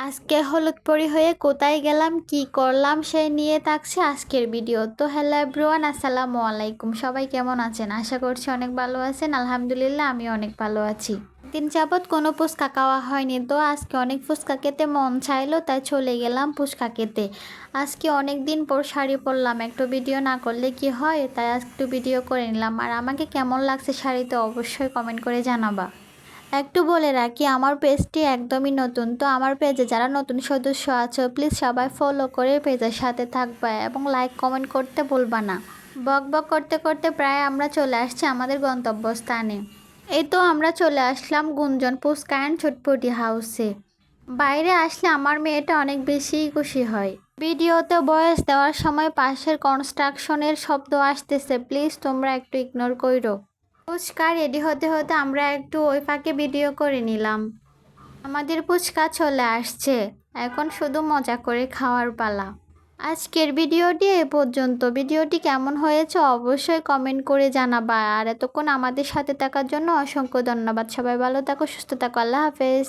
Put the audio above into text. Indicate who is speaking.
Speaker 1: আজকে হলুদ পরি হয়ে কোথায় গেলাম কি করলাম সেই নিয়ে থাকছে আজকের ভিডিও। তো হ্যালো এভরিওয়ান, আসসালামু আলাইকুম। সবাই কেমন আছেন? আশা করছি অনেক ভালো আছেন। আলহামদুলিল্লাহ আমি অনেক ভালো আছি। দিন যাবৎ কোনো ফুচকা খাওয়া হয়নি, তো আজকে অনেক ফুচকা খেতে মন চাইলো, তাই চলে গেলাম ফুচকা খেতে। আজকে অনেক দিন পর শাড়ি পরলাম, একটু ভিডিও না করলে কি হয়, তাই একটু ভিডিও করে নিলাম। আর আমাকে কেমন লাগছে শাড়িতে অবশ্যই কমেন্ট করে জানাবা। একটু বলে রাখি, আমার পেজটি একদমই নতুন, তো আমার পেজে যারা নতুন সদস্য আছো প্লিজ সবাই ফলো করে পেজের সাথে থাকবা এবং লাইক কমেন্ট করতে ভুলবা না। বক বক করতে করতে প্রায় আমরা চলে আসছি আমাদের গন্তব্যস্থানে। এই তো আমরা চলে আসলাম গুঞ্জন ফুচকা অ্যান্ড চটপটি হাউসে। বাইরে আসলে আমার মেয়েটা অনেক বেশিই খুশি হয়। ভিডিওতে ভয়েস দেওয়ার সময় পাশের কনস্ট্রাকশনের শব্দ আসতেছে, প্লিজ তোমরা একটু ইগনোর করো। ফুচকা রেডি হতে হতে আমরা একটু ওই ফাঁকে ভিডিও করে নিলাম। আমাদের ফুচকা চলে আসছে, এখন শুধু মজা করে খাওয়ার পালা। আজকের ভিডিওটি এ পর্যন্ত। ভিডিওটি কেমন হয়েছে অবশ্যই কমেন্ট করে জানাবা। আর এতক্ষণ আমাদের সাথে থাকার জন্য অসংখ্য ধন্যবাদ। সবাই ভালো থাকো, সুস্থ থাকো, আল্লাহ হাফেজ।